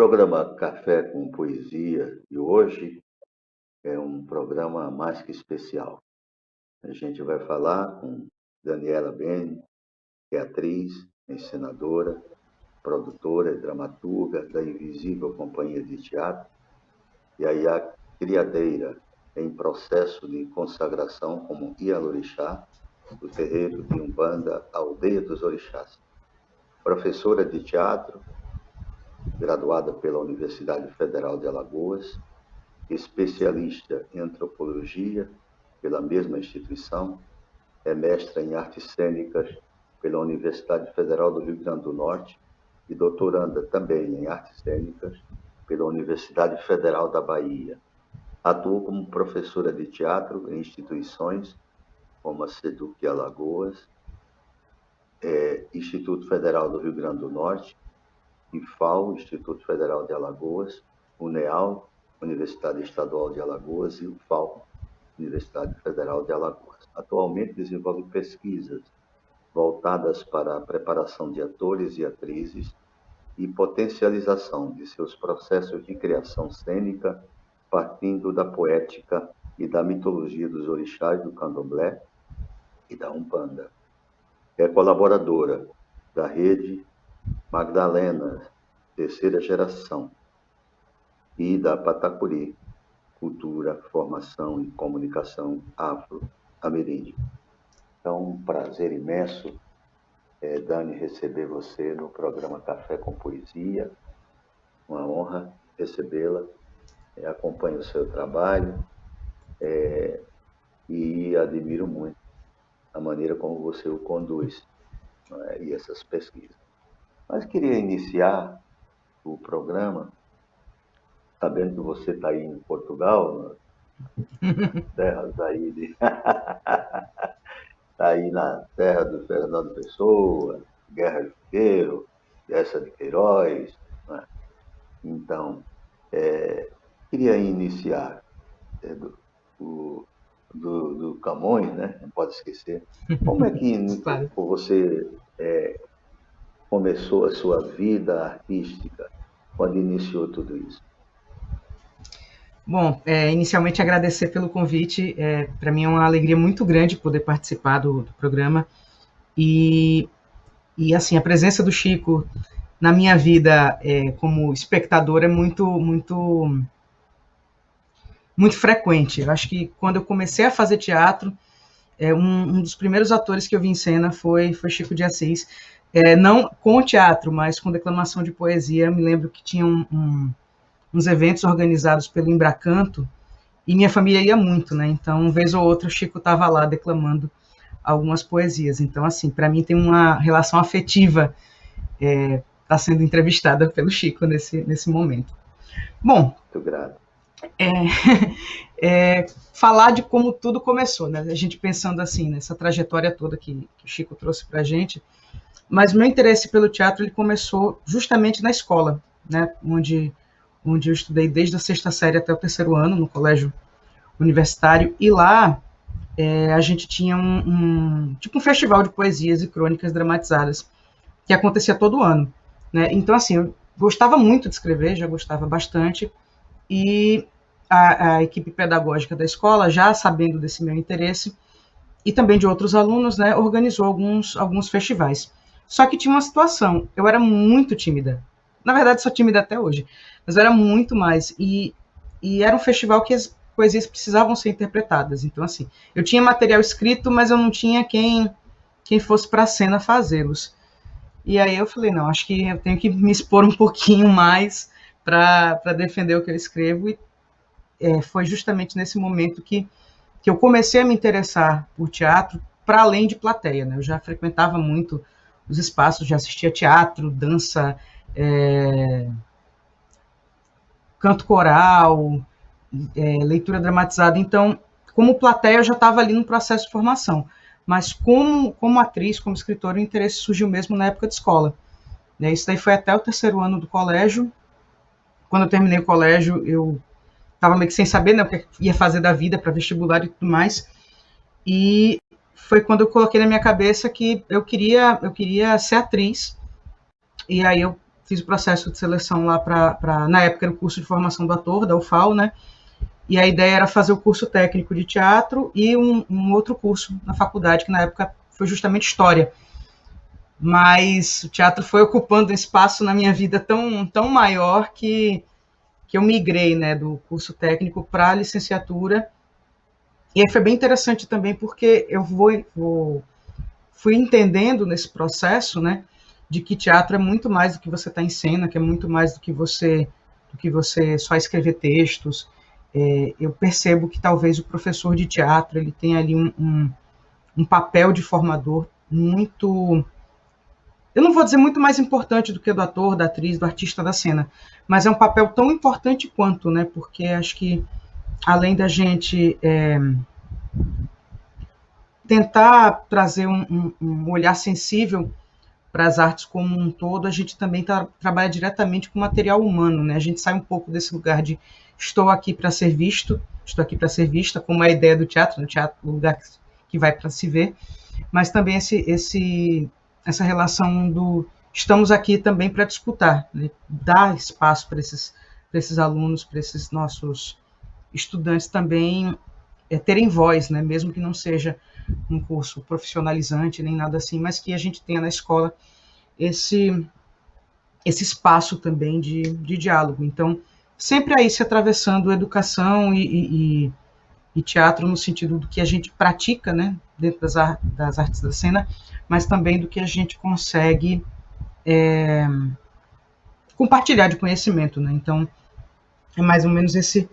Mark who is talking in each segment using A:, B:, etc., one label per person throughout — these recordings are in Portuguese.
A: programa Café com Poesia de hoje é um programa mais que especial. A gente vai falar com Daniela Beni, que é atriz, encenadora, produtora e dramaturga da Invisível Companhia de Teatro, e aí a criadeira em processo de consagração como Ialorixá, do terreiro de Umbanda Aldeia dos Orixás. Professora de teatro, graduada pela Universidade Federal de Alagoas, especialista em antropologia pela mesma instituição, é mestra em artes cênicas pela Universidade Federal do Rio Grande do Norte e doutoranda também em artes cênicas pela Universidade Federal da Bahia. Atuou como professora de teatro em instituições como a SEDUC Alagoas, Instituto Federal do Rio Grande do Norte, IFAL, Instituto Federal de Alagoas, UNEAL, Universidade Estadual de Alagoas, e UFAL, Universidade Federal de Alagoas. Atualmente desenvolve pesquisas voltadas para a preparação de atores e atrizes e potencialização de seus processos de criação cênica, partindo da poética e da mitologia dos orixás do candomblé e da Umbanda. É colaboradora da rede Magdalena, terceira geração, e da Patacuri, Cultura, Formação e Comunicação Afro-Ameríndia. Então, um prazer imenso, Dani, receber você no programa Café com Poesia. Uma honra recebê-la. Acompanho o seu trabalho e admiro muito a maneira como você o conduz, e essas pesquisas. Mas queria iniciar o programa sabendo que você está aí em Portugal, nas terras aí tá aí na terra do Fernando Pessoa, Guerra de Figueiro, Dessa de Queiroz, né? Então, queria iniciar do Camões, né? Não pode esquecer. Como é que
B: Claro.
A: você começou a sua vida artística, quando iniciou tudo isso?
B: Bom, inicialmente agradecer pelo convite. Para mim é uma alegria muito grande poder participar do programa. E assim, a presença do Chico na minha vida como espectador é muito frequente. Eu acho que quando eu comecei a fazer teatro, um dos primeiros atores que eu vi em cena foi Chico de Assis. Não com teatro, mas com declamação de poesia. Eu me lembro que tinha uns eventos organizados pelo Embracanto, e minha família ia muito, né? Então, uma vez ou outra, o Chico estava lá declamando algumas poesias. Então, assim, para mim tem uma relação afetiva tá sendo entrevistada pelo Chico nesse momento. Bom,
A: muito grato.
B: Falar de como tudo começou, né? A gente pensando assim, nessa trajetória toda que o Chico trouxe para a gente, mas meu interesse pelo teatro ele começou justamente na escola, né? Onde eu estudei desde a sexta série até o terceiro ano, no colégio universitário, e lá a gente tinha tipo um festival de poesias e crônicas dramatizadas, que acontecia todo ano, né? Então, assim, eu gostava muito de escrever, já gostava bastante, e a equipe pedagógica da escola, já sabendo desse meu interesse, e também de outros alunos, né, organizou alguns festivais. Só que tinha uma situação, eu era muito tímida, na verdade sou tímida até hoje, mas eu era muito mais, e era um festival que as poesias precisavam ser interpretadas, então assim, eu tinha material escrito, mas eu não tinha quem fosse para a cena fazê-los. E aí eu falei, não, acho que eu tenho que me expor um pouquinho mais para defender o que eu escrevo, e foi justamente nesse momento que eu comecei a me interessar por teatro para além de plateia, né? Eu já frequentava muito os espaços, já assistia teatro, dança, canto coral, leitura dramatizada. Então, como plateia, eu já estava ali no processo de formação. Mas como atriz, como escritora, o interesse surgiu mesmo na época de escola. Isso daí foi até o terceiro ano do colégio. Quando eu terminei o colégio, eu estava meio que sem saber, né, o que ia fazer da vida para vestibular e tudo mais. E foi quando eu coloquei na minha cabeça que eu queria ser atriz. E aí eu fiz o processo de seleção lá na época era o curso de formação do ator, da UFAL, né? E a ideia era fazer o curso técnico de teatro e um outro curso na faculdade, que na época foi justamente História. Mas o teatro foi ocupando um espaço na minha vida tão maior que eu migrei, né, do curso técnico para a licenciatura. E aí foi bem interessante também, porque eu fui entendendo nesse processo, né, de que teatro é muito mais do que você está em cena, que é muito mais do que você só escrever textos. Eu percebo que talvez o professor de teatro ele tem ali um papel de formador muito, eu não vou dizer muito mais importante do que do ator, da atriz, do artista da cena, mas é um papel tão importante quanto, né? Porque acho que além da gente tentar trazer um olhar sensível para as artes como um todo, a gente também trabalha diretamente com material humano, né? A gente sai um pouco desse lugar de estou aqui para ser visto, estou aqui para ser vista, como é a ideia do teatro, no teatro, o lugar que vai para se ver, mas também essa relação do estamos aqui também para disputar, né? Dar espaço para esses alunos, para esses nossos estudantes também terem voz, né? Mesmo que não seja um curso profissionalizante nem nada assim, mas que a gente tenha na escola esse espaço também de diálogo. Então, sempre aí se atravessando educação e teatro no sentido do que a gente pratica, né, dentro das artes da cena, mas também do que a gente consegue compartilhar de conhecimento, né? Então, é mais ou menos esse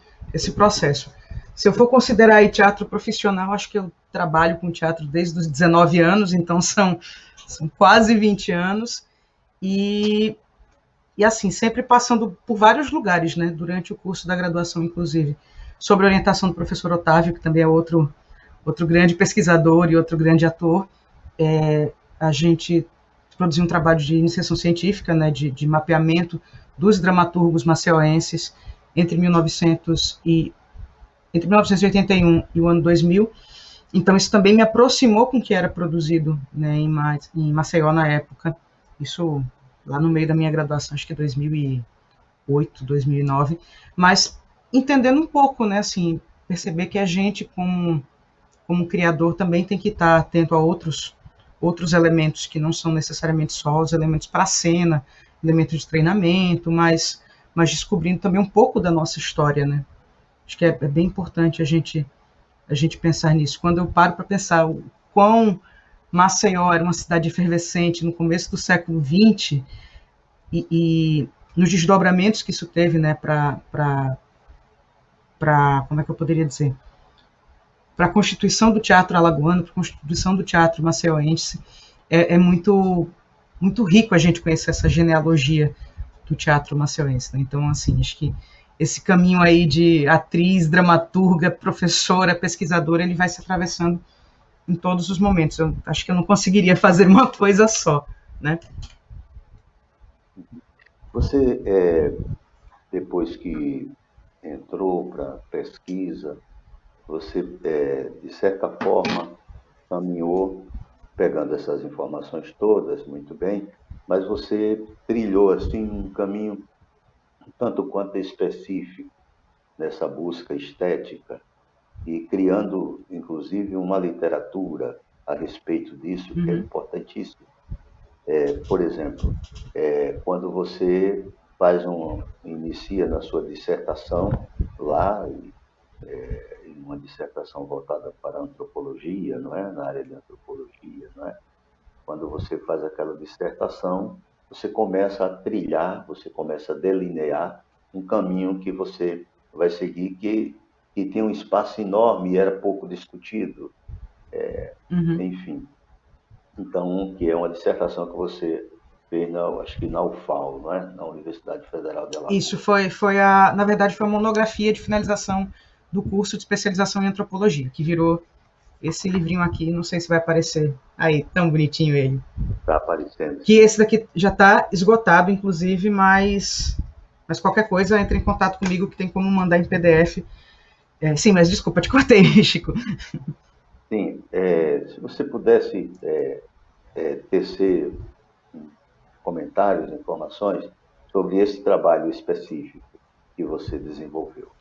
B: processo. Se eu for considerar aí teatro profissional, acho que eu trabalho com teatro desde os 19 anos, então são quase 20 anos, e assim, sempre passando por vários lugares, né, durante o curso da graduação, inclusive, sob a orientação do professor Otávio, que também é outro grande pesquisador e outro grande ator. A gente produziu um trabalho de iniciação científica, né, de mapeamento dos dramaturgos maceoenses entre 1981 e o ano 2000. Então, isso também me aproximou com o que era produzido, né, em Maceió na época. Isso lá no meio da minha graduação, acho que 2008, 2009. Mas entendendo um pouco, né, assim, perceber que a gente, como criador, também tem que estar atento a outros elementos que não são necessariamente só os elementos para a cena, elementos de treinamento, mas descobrindo também um pouco da nossa história, né? Acho que é bem importante a gente pensar nisso. Quando eu paro para pensar o quão Maceió era uma cidade efervescente no começo do século XX e nos desdobramentos que isso teve, né, para como é que eu poderia dizer, para a constituição do teatro alagoano, para a constituição do teatro maceioense, é muito rico a gente conhecer essa genealogia do teatro maceioense, né? Então, assim, acho que esse caminho aí de atriz, dramaturga, professora, pesquisadora, ele vai se atravessando em todos os momentos. Eu acho que eu não conseguiria fazer uma coisa só, né?
A: Você, depois que entrou para pesquisa, você, de certa forma, caminhou pegando essas informações todas, muito bem, mas você trilhou assim um caminho tanto quanto específico nessa busca estética e criando, inclusive, uma literatura a respeito disso, que é importantíssimo. Por exemplo, quando você inicia na sua dissertação lá, uma dissertação voltada para a antropologia, não é? Na área de antropologia, não é? Quando você faz aquela dissertação, você começa a trilhar, você começa a delinear um caminho que você vai seguir que tem um espaço enorme e era pouco discutido. Enfim, então, que é uma dissertação que você fez, acho que na UFAL, não é? Na Universidade Federal de Alagoas.
B: Isso na verdade, foi uma monografia de finalização do curso de especialização em antropologia, que virou esse livrinho aqui, não sei se vai aparecer aí, tão bonitinho ele.
A: Está aparecendo.
B: Que esse daqui já está esgotado, inclusive, mas qualquer coisa, entre em contato comigo, que tem como mandar em PDF. Sim, mas desculpa, te cortei, Chico.
A: Sim, se você pudesse tecer comentários, informações sobre esse trabalho específico que você desenvolveu.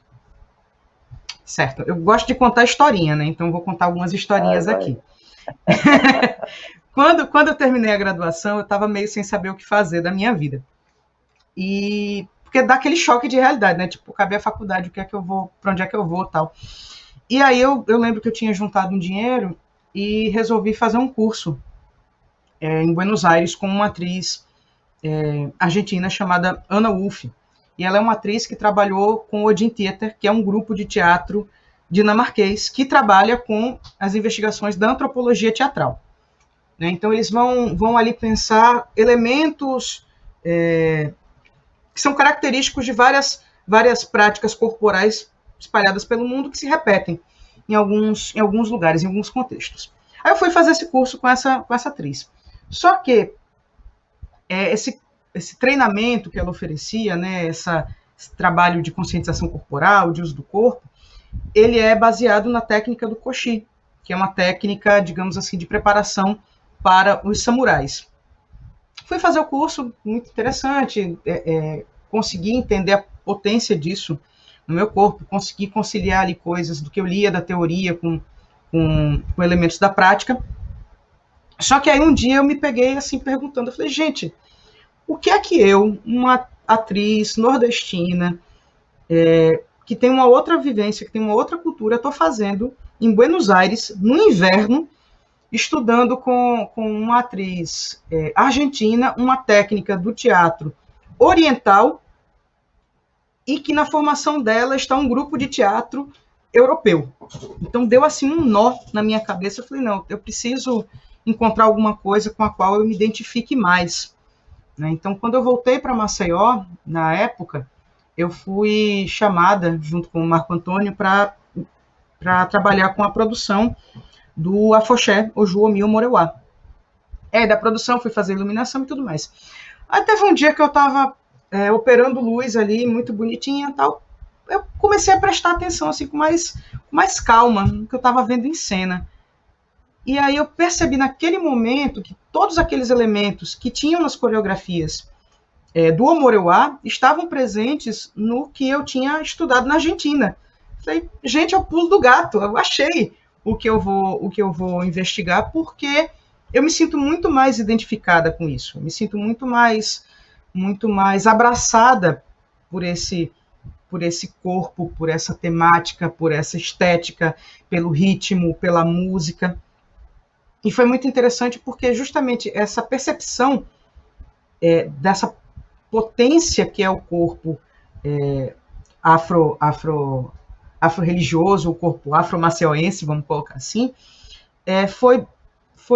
B: Certo. Eu gosto de contar historinha, né? Então, vou contar algumas historinhas aqui. Quando eu terminei a graduação, eu estava meio sem saber o que fazer da minha vida. Porque dá aquele choque de realidade, né? Tipo, acabei a faculdade, o que é que eu vou, para onde é que eu vou, tal. E aí eu lembro que eu tinha juntado um dinheiro e resolvi fazer um curso em Buenos Aires com uma atriz argentina chamada Ana Wolff. E ela é uma atriz que trabalhou com o Odin Theater, que é um grupo de teatro dinamarquês que trabalha com as investigações da antropologia teatral. Né? Então, eles vão ali pensar elementos que são característicos de várias práticas corporais espalhadas pelo mundo que se repetem em alguns lugares, em alguns contextos. Aí eu fui fazer esse curso com essa atriz. Só que esse treinamento que ela oferecia, né, esse trabalho de conscientização corporal, de uso do corpo, ele é baseado na técnica do Koshi, que é uma técnica, digamos assim, de preparação para os samurais. Fui fazer o curso, muito interessante, consegui entender a potência disso no meu corpo, consegui conciliar ali coisas do que eu lia da teoria com elementos da prática. Só que aí um dia eu me peguei assim perguntando, eu falei, gente, o que é que eu, uma atriz nordestina, que tem uma outra vivência, que tem uma outra cultura, estou fazendo em Buenos Aires, no inverno, estudando com uma atriz argentina, uma técnica do teatro oriental, e que na formação dela está um grupo de teatro europeu. Então deu assim um nó na minha cabeça, eu falei, não, eu preciso encontrar alguma coisa com a qual eu me identifique mais. Né? Então, quando eu voltei para Maceió, na época, eu fui chamada, junto com o Marco Antônio, para trabalhar com a produção do Afoxé, Oju Omi Omoreuá. Da produção, fui fazer iluminação e tudo mais. Aí teve um dia que eu estava operando luz ali, muito bonitinha e tal. Eu comecei a prestar atenção assim, com mais calma no que eu estava vendo em cena. E aí eu percebi naquele momento que todos aqueles elementos que tinham nas coreografias do Omoreuá estavam presentes no que eu tinha estudado na Argentina. Falei, gente, é o pulo do gato, eu achei o que eu vou investigar, porque eu me sinto muito mais identificada com isso, eu me sinto muito mais abraçada por esse corpo, por essa temática, por essa estética, pelo ritmo, pela música. E foi muito interessante porque justamente essa percepção dessa potência que é o corpo afro-religioso, o corpo afro-maceuense, vamos colocar assim, foi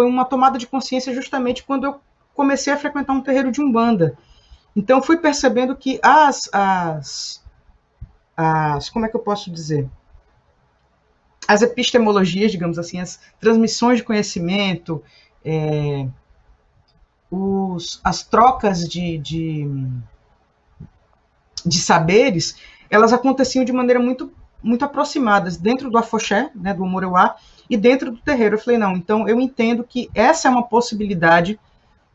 B: uma tomada de consciência justamente quando eu comecei a frequentar um terreiro de Umbanda. Então fui percebendo que como é que eu posso dizer? As epistemologias, digamos assim, as transmissões de conhecimento, as trocas de saberes, elas aconteciam de maneira muito, muito aproximadas dentro do Afoxé, né, do Omoreuá, e dentro do terreiro. Eu falei, não, então eu entendo que essa é uma possibilidade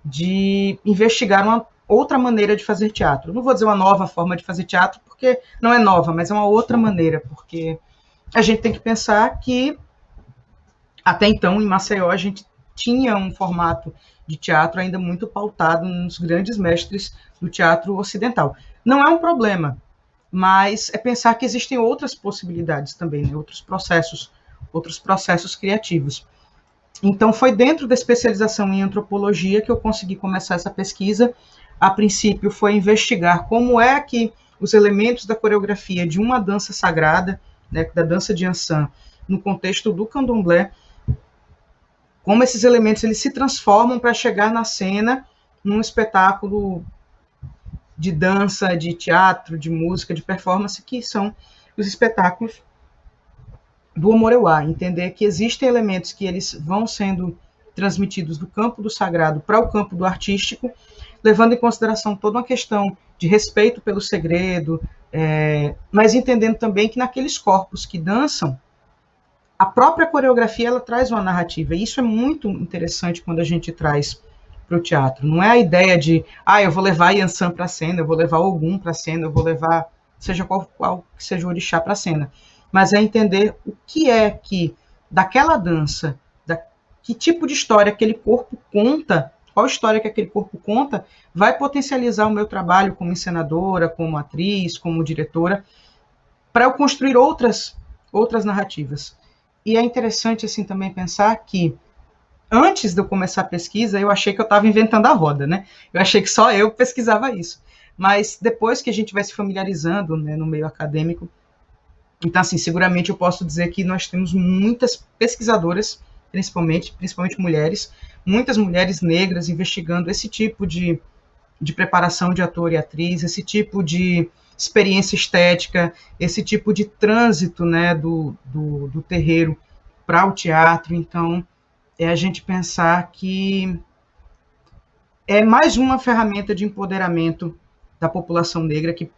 B: de investigar uma outra maneira de fazer teatro. Não vou dizer uma nova forma de fazer teatro, porque não é nova, mas é uma outra maneira, porque a gente tem que pensar que até então, em Maceió, a gente tinha um formato de teatro ainda muito pautado nos grandes mestres do teatro ocidental. Não é um problema, mas é pensar que existem outras possibilidades também, né? outros processos criativos. Então, foi dentro da especialização em antropologia que eu consegui começar essa pesquisa. A princípio, foi investigar como é que os elementos da coreografia de uma dança sagrada, né, da dança de Ansan, no contexto do candomblé, como esses elementos eles se transformam para chegar na cena, num espetáculo de dança, de teatro, de música, de performance, que são os espetáculos do Omoreuá. Entender que existem elementos que eles vão sendo transmitidos do campo do sagrado para o campo do artístico, levando em consideração toda uma questão de respeito pelo segredo, mas entendendo também que naqueles corpos que dançam, a própria coreografia ela traz uma narrativa, e isso é muito interessante quando a gente traz o teatro. Não é a ideia de, eu vou levar Yansan para a cena, eu vou levar Ogum para a cena, eu vou levar seja qual que seja o orixá para a cena. Mas é entender o que é que daquela dança, que tipo de história aquele corpo conta, qual história que aquele corpo conta, vai potencializar o meu trabalho como encenadora, como atriz, como diretora, para eu construir outras narrativas. E é interessante assim também pensar que antes de eu começar a pesquisa, eu achei que eu estava inventando a roda, né? Eu achei que só eu pesquisava isso. Mas depois que a gente vai se familiarizando, né, no meio acadêmico, então, assim, seguramente eu posso dizer que nós temos muitas pesquisadoras, principalmente mulheres, muitas mulheres negras investigando esse tipo de preparação de ator e atriz, esse tipo de experiência estética, esse tipo de trânsito, né, do terreiro para o teatro. Então, é a gente pensar que é mais uma ferramenta de empoderamento da população negra, que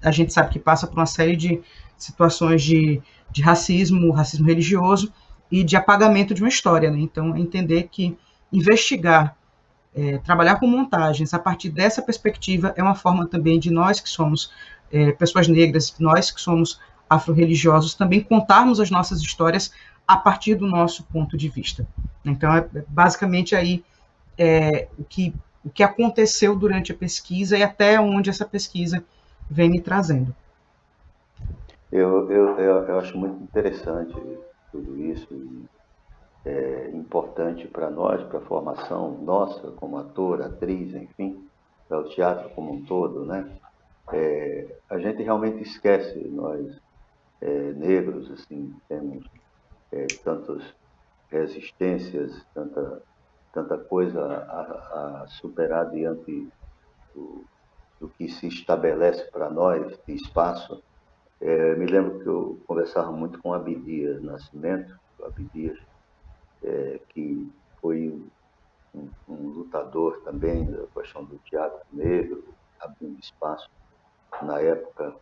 B: a gente sabe que passa por uma série de situações de racismo religioso e de apagamento de uma história, né? Então, entender que investigar, trabalhar com montagens a partir dessa perspectiva é uma forma também de nós que somos pessoas negras, nós que somos afro-religiosos, também contarmos as nossas histórias a partir do nosso ponto de vista. Então, é basicamente aí o que aconteceu durante a pesquisa e até onde essa pesquisa vem me trazendo.
A: Eu acho muito interessante tudo isso, e é importante para nós, para a formação nossa como ator, atriz, enfim, para o teatro como um todo, né? A gente realmente esquece, nós negros, assim, temos tantas resistências, tanta coisa a superar diante do que se estabelece para nós de espaço. Me lembro que eu conversava muito com Abdias Nascimento, Abdias, que foi um lutador também da questão do teatro negro, abrindo espaço. Na época,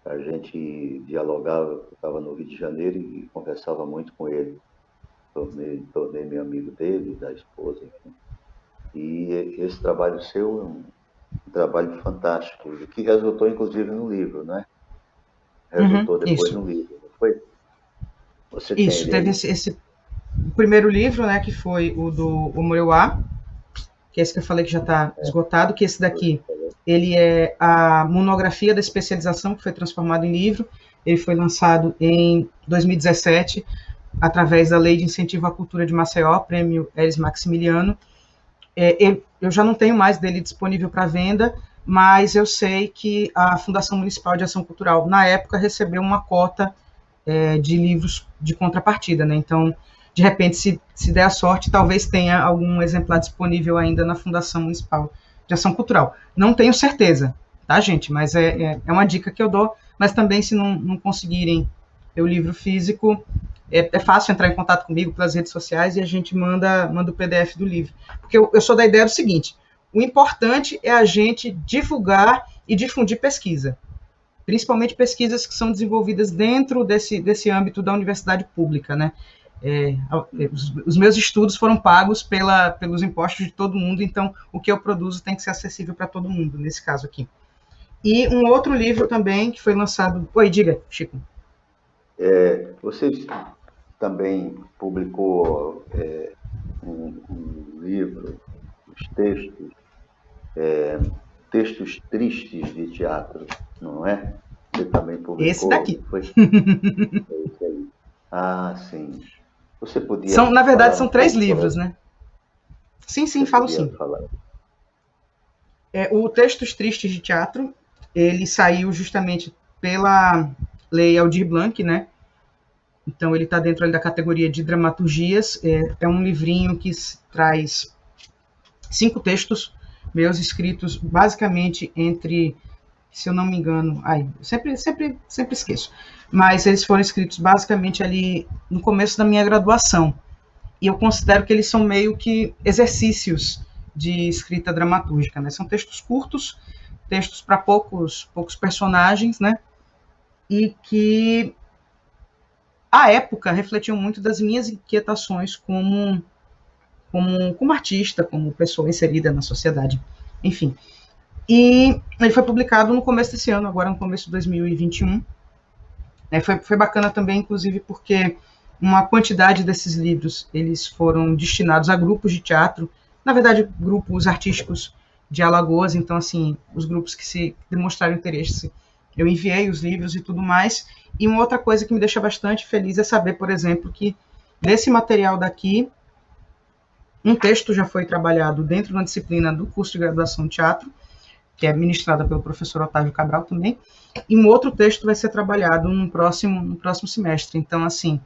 A: a gente dialogava, eu estava no Rio de Janeiro e conversava muito com ele. Tornei meu amigo dele, da esposa, enfim. E esse trabalho seu é um trabalho fantástico, que resultou inclusive no livro, né? Resultou depois no livro, não foi? Você tem
B: Isso,
A: ele
B: teve
A: aí?
B: esse primeiro livro, né, que foi o do Omureuá, que é esse que eu falei que já está esgotado, que esse daqui, ele é a monografia da especialização, que foi transformado em livro. Ele foi lançado em 2017, através da Lei de Incentivo à Cultura de Maceió, Prêmio Elis Maximiliano. Eu já não tenho mais dele disponível para venda, mas eu sei que a Fundação Municipal de Ação Cultural, na época, recebeu uma cota de livros de contrapartida, né? Então, de repente, se der a sorte, talvez tenha algum exemplar disponível ainda na Fundação Municipal de Ação Cultural. Não tenho certeza, tá, gente? Mas é uma dica que eu dou. Mas também, se não conseguirem o livro físico, é fácil entrar em contato comigo pelas redes sociais e a gente manda o PDF do livro. Porque eu sou da ideia do seguinte: o importante é a gente divulgar e difundir pesquisa, principalmente pesquisas que são desenvolvidas dentro desse âmbito da universidade pública, né? Os meus estudos foram pagos pelos impostos de todo mundo, então o que eu produzo tem que ser acessível para todo mundo, nesse caso aqui. E um outro livro também que foi lançado... Oi, diga, Chico.
A: Você também publicou um livro, os textos tristes de teatro, não é? Você também publicou?
B: Esse daqui.
A: Foi? Esse aí. Ah, sim. Você podia
B: na verdade,
A: falar
B: são 3
A: pouco
B: livros, né? Sim, falo sim.
A: Falar.
B: O Textos Tristes de Teatro, ele saiu justamente pela Lei Aldir Blanc, né? Então, ele está dentro ali da categoria de dramaturgias. É um livrinho que traz 5 textos meus escritos basicamente entre, se eu não me engano, sempre esqueço, mas eles foram escritos basicamente ali no começo da minha graduação. E eu considero que eles são meio que exercícios de escrita dramatúrgica, né? São textos curtos, textos para poucos personagens, né? E que, à época, refletiam muito das minhas inquietações como como artista, como pessoa inserida na sociedade, enfim. E ele foi publicado no começo desse ano, agora no começo de 2021. Foi bacana também, inclusive, porque uma quantidade desses livros eles foram destinados a grupos de teatro, na verdade, grupos artísticos de Alagoas. Então, assim, os grupos que se demonstraram interesse, eu enviei os livros e tudo mais. E uma outra coisa que me deixa bastante feliz é saber, por exemplo, que desse material daqui, um texto já foi trabalhado dentro da disciplina do curso de graduação de teatro, que é ministrada pelo professor Otávio Cabral também, e um outro texto vai ser trabalhado no próximo semestre. Então, assim,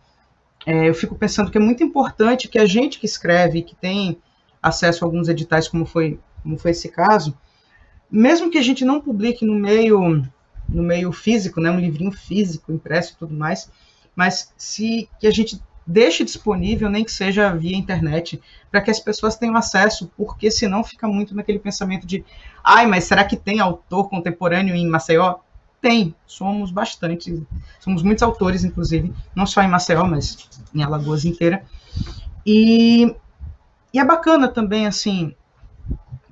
B: eu fico pensando que é muito importante que a gente que escreve, que tem acesso a alguns editais, como foi esse caso, mesmo que a gente não publique no meio físico, né, um livrinho físico, impresso e tudo mais, mas que a gente deixe disponível, nem que seja via internet, para que as pessoas tenham acesso, porque senão fica muito naquele pensamento de mas será que tem autor contemporâneo em Maceió? Tem, somos muitos autores, inclusive, não só em Maceió, mas em Alagoas inteira. E é bacana também, assim,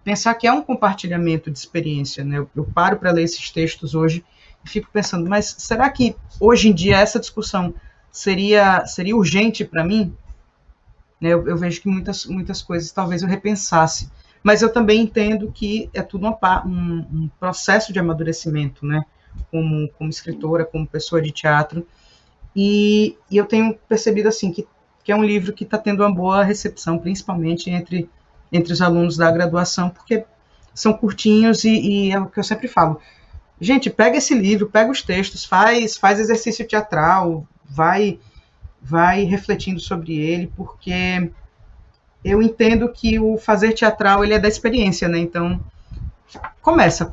B: pensar que é um compartilhamento de experiência, né? Eu paro para ler esses textos hoje e fico pensando, mas será que hoje em dia essa discussão seria urgente para mim? Eu vejo que muitas coisas talvez eu repensasse, mas eu também entendo que é tudo um processo de amadurecimento, né? Como escritora, como pessoa de teatro, e eu tenho percebido assim que é um livro que está tendo uma boa recepção, principalmente entre os alunos da graduação, porque são curtinhos e é o que eu sempre falo. Gente, pega esse livro, pega os textos, faz exercício teatral, vai refletindo sobre ele, porque eu entendo que o fazer teatral ele é da experiência, né? Então, começa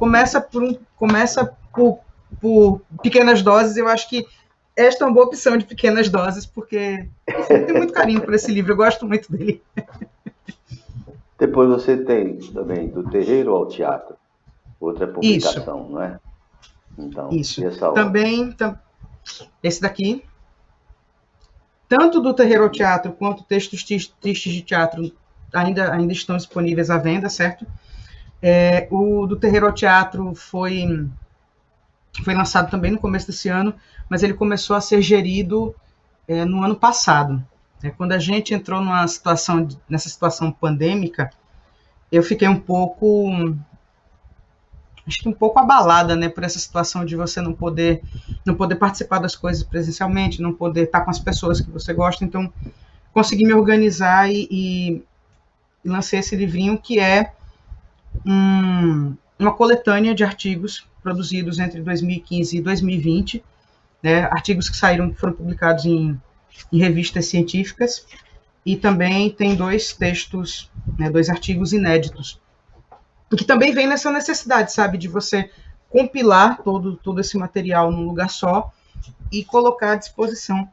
B: por pequenas doses. Eu acho que esta é uma boa opção de pequenas doses, porque eu tenho muito carinho por esse livro, eu gosto muito dele.
A: Depois você tem também Do Terreiro ao Teatro, outra publicação,
B: Isso.
A: Não é? Então,
B: Isso.
A: E essa
B: Também, esse daqui, tanto Do Terreiro ao Teatro quanto Textos Tristes de Teatro ainda estão disponíveis à venda, certo? O Do Terreiro ao Teatro foi lançado também no começo desse ano, mas ele começou a ser gerido no ano passado. Quando a gente entrou nessa situação pandêmica, eu fiquei um pouco abalada, né, por essa situação de você não poder participar das coisas presencialmente, não poder estar com as pessoas que você gosta. Então, consegui me organizar e lancei esse livrinho, que é uma coletânea de artigos produzidos entre 2015 e 2020, né, artigos que foram publicados em revistas científicas, e também tem 2 textos, né, 2 artigos inéditos, que também vem nessa necessidade, sabe, de você compilar todo esse material num lugar só e colocar à disposição,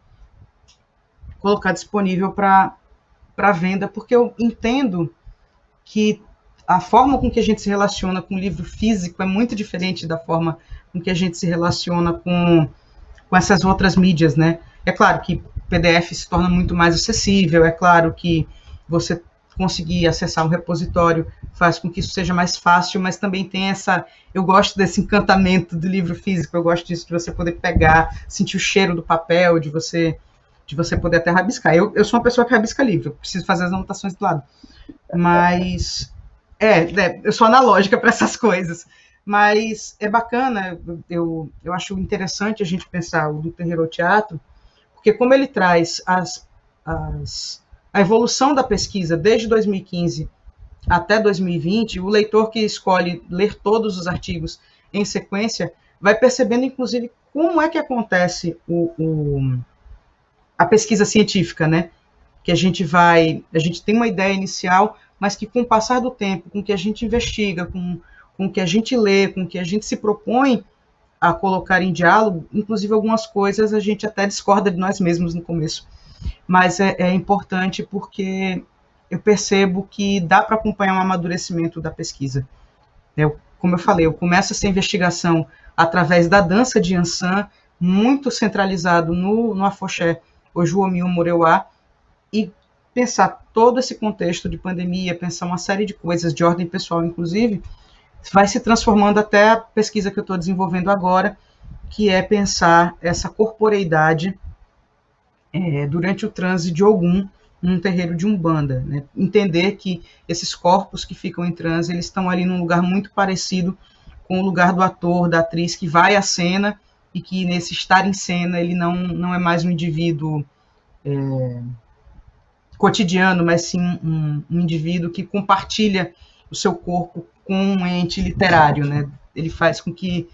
B: disponível para venda, porque eu entendo que a forma com que a gente se relaciona com o livro físico é muito diferente da forma com que a gente se relaciona com essas outras mídias, né? É claro que PDF se torna muito mais acessível, é claro que você conseguir acessar um repositório faz com que isso seja mais fácil, mas também tem eu gosto desse encantamento do livro físico, eu gosto disso, de você poder pegar, sentir o cheiro do papel, de você poder até rabiscar. Eu sou uma pessoa que rabisca livro, eu preciso fazer as anotações do lado, mas eu sou analógica para essas coisas, mas é bacana, eu acho interessante a gente pensar o Do Terreiro ao Teatro, porque como ele traz a evolução da pesquisa desde 2015 até 2020, o leitor que escolhe ler todos os artigos em sequência vai percebendo, inclusive, como é que acontece a pesquisa científica, né? Que a gente tem uma ideia inicial, mas que com o passar do tempo, com o que a gente investiga, com o que a gente lê, com o que a gente se propõe a colocar em diálogo, inclusive algumas coisas a gente até discorda de nós mesmos no começo, mas é importante porque eu percebo que dá para acompanhar um amadurecimento da pesquisa. Como eu falei, eu começo essa investigação através da dança de Yansan, muito centralizado no afoxé Ojuomi Moreuá, e pensar todo esse contexto de pandemia, pensar uma série de coisas de ordem pessoal, inclusive, vai se transformando até a pesquisa que eu estou desenvolvendo agora, que é pensar essa corporeidade durante o transe de Ogum num terreiro de Umbanda, né? Entender que esses corpos que ficam em transe, eles estão ali num lugar muito parecido com o lugar do ator, da atriz que vai à cena e que nesse estar em cena ele não é mais um indivíduo cotidiano, mas sim um indivíduo que compartilha o seu corpo com um ente literário, né? Ele faz com que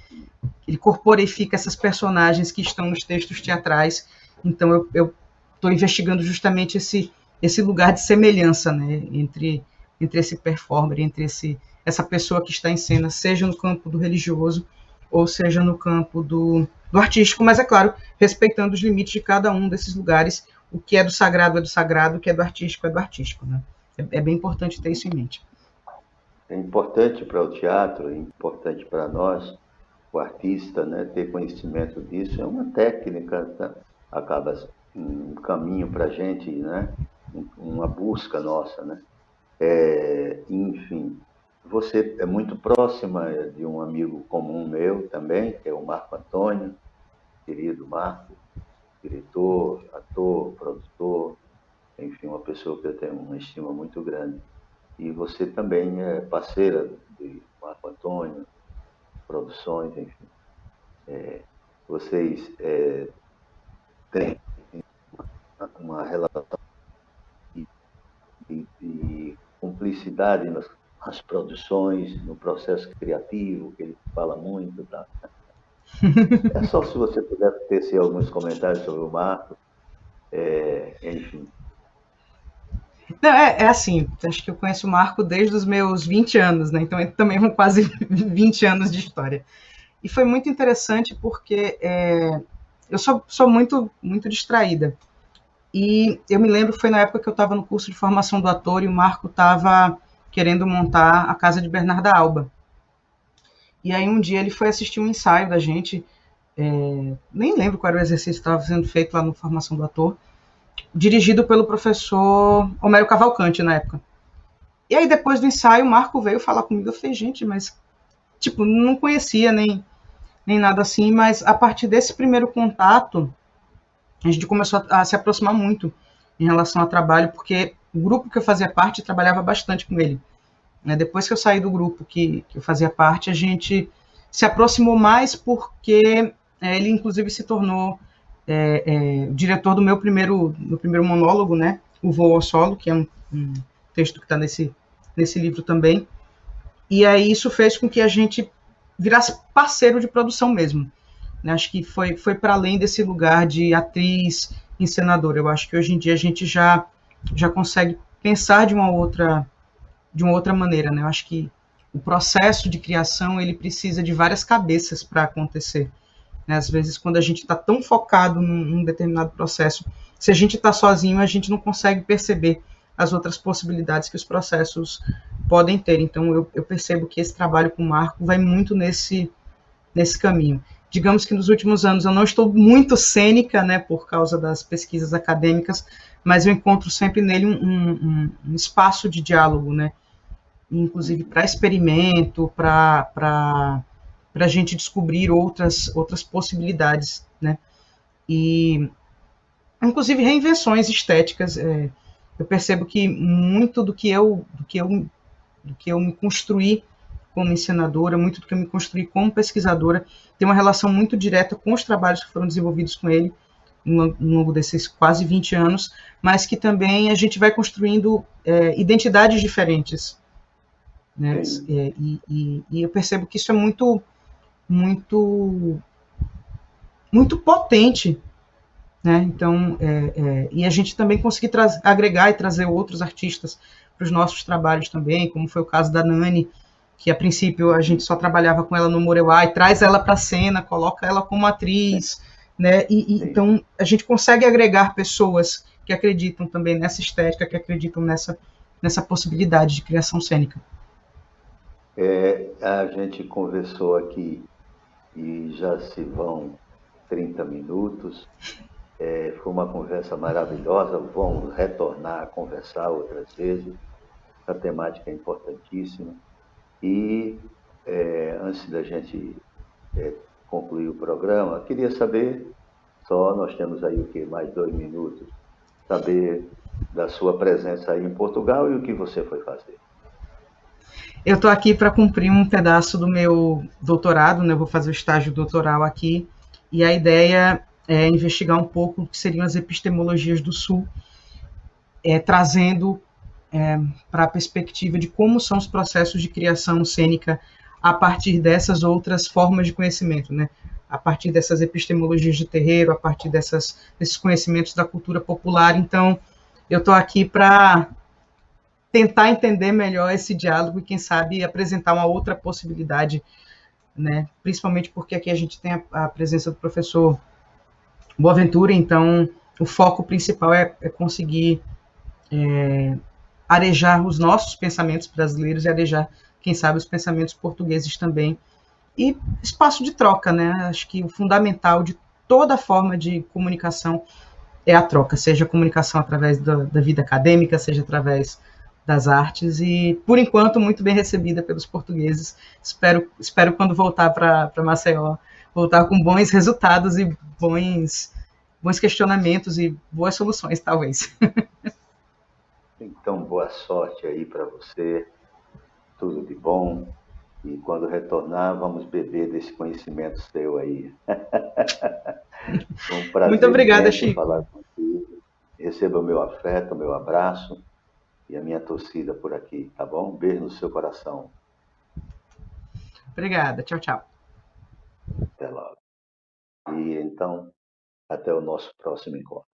B: ele corporifica essas personagens que estão nos textos teatrais. Então eu estou investigando justamente esse lugar de semelhança, né, entre esse performer, entre essa pessoa que está em cena, seja no campo do religioso ou seja no campo do artístico, mas é claro, respeitando os limites de cada um desses lugares. O que é do sagrado, o que é do artístico é do artístico, né? É bem importante ter isso em mente.
A: É importante para o teatro, é importante para nós, o artista, né, ter conhecimento disso. É uma técnica, tá? Acaba um caminho para a gente, né? Uma busca nossa, né? Enfim, você é muito próxima de um amigo comum meu também, que é o Marco Antônio, querido Marco, diretor, ator, produtor, enfim, uma pessoa que eu tenho uma estima muito grande. E você também é parceira de Marco Antônio, produções, enfim. Vocês têm uma relação de cumplicidade nas produções, no processo criativo, que ele fala muito, tá? É só se você puder tecer alguns comentários sobre o Marco, enfim.
B: Não, assim, acho que eu conheço o Marco desde os meus 20 anos, né? Então ele também é quase 20 anos de história. E foi muito interessante porque eu sou muito, muito distraída. E eu me lembro que foi na época que eu estava no curso de formação do ator e o Marco estava querendo montar a casa de Bernarda Alba. E aí um dia ele foi assistir um ensaio da gente, nem lembro qual era o exercício que estava sendo feito lá no formação do ator, dirigido pelo professor Homero Cavalcante na época. E aí depois do ensaio o Marco veio falar comigo, eu falei, gente, mas tipo, não conhecia nem nada assim, mas a partir desse primeiro contato, a gente começou a se aproximar muito em relação ao trabalho, porque o grupo que eu fazia parte trabalhava bastante com ele. Depois que eu saí do grupo que eu fazia parte, a gente se aproximou mais porque ele, inclusive, se tornou diretor do meu primeiro monólogo, né? O Voo ao Solo, que é um texto que está nesse livro também. E aí isso fez com que a gente virasse parceiro de produção mesmo. Acho que foi para além desse lugar de atriz, encenadora. Eu acho que hoje em dia a gente já consegue pensar de uma outra maneira, né? Eu acho que o processo de criação ele precisa de várias cabeças para acontecer. Né? Às vezes, quando a gente está tão focado num determinado processo, se a gente está sozinho, a gente não consegue perceber as outras possibilidades que os processos podem ter. Então, eu percebo que esse trabalho com o Marco vai muito nesse caminho. Digamos que nos últimos anos eu não estou muito cênica, né, por causa das pesquisas acadêmicas, mas eu encontro sempre nele um espaço de diálogo, né, inclusive para experimento, para a gente descobrir outras possibilidades, né, e inclusive reinvenções estéticas. Eu percebo que muito do que eu me construí como encenadora, muito do que eu me construí como pesquisadora, tem uma relação muito direta com os trabalhos que foram desenvolvidos com ele ao longo desses quase 20 anos, mas que também a gente vai construindo identidades diferentes. Né? E eu percebo que isso é muito, muito, muito potente. Né? Então, e a gente também conseguir agregar e trazer outros artistas para os nossos trabalhos também, como foi o caso da Nani, que a princípio a gente só trabalhava com ela no Moreuá, e traz ela para a cena, coloca ela como atriz, né? Então a gente consegue agregar pessoas que acreditam também nessa estética, que acreditam nessa possibilidade de criação cênica.
A: A gente conversou aqui e já se vão 30 minutos. Foi uma conversa maravilhosa. Vamos retornar a conversar outras vezes. A temática é importantíssima. E antes da gente concluir o programa, queria saber, nós temos aí o quê? Mais 2 minutos. Saber da sua presença aí em Portugal e o que você foi fazer.
B: Eu estou aqui para cumprir um pedaço do meu doutorado, né? Eu vou fazer o estágio doutoral aqui, e a ideia é investigar um pouco o que seriam as epistemologias do Sul, trazendo para a perspectiva de como são os processos de criação cênica a partir dessas outras formas de conhecimento, né? A partir dessas epistemologias de terreiro, a partir desses conhecimentos da cultura popular. Então, eu estou aqui para tentar entender melhor esse diálogo e, quem sabe, apresentar uma outra possibilidade, né? Principalmente porque aqui a gente tem a presença do professor Boaventura, então o foco principal é conseguir arejar os nossos pensamentos brasileiros e arejar, quem sabe, os pensamentos portugueses também. E espaço de troca, né? Acho que o fundamental de toda forma de comunicação é a troca, seja a comunicação através da vida acadêmica, seja através das artes, e, por enquanto, muito bem recebida pelos portugueses. Espero quando voltar para Maceió, voltar com bons resultados e bons questionamentos e boas soluções, talvez.
A: Então, boa sorte aí para você, tudo de bom, e quando retornar, vamos beber desse conhecimento seu aí. Foi um prazer.
B: Muito obrigada, Chico.
A: Falar contigo. Receba o meu afeto, o meu abraço e a minha torcida por aqui, tá bom? Um beijo no seu coração.
B: Obrigada. Tchau, tchau.
A: Até logo. E então, até o nosso próximo encontro.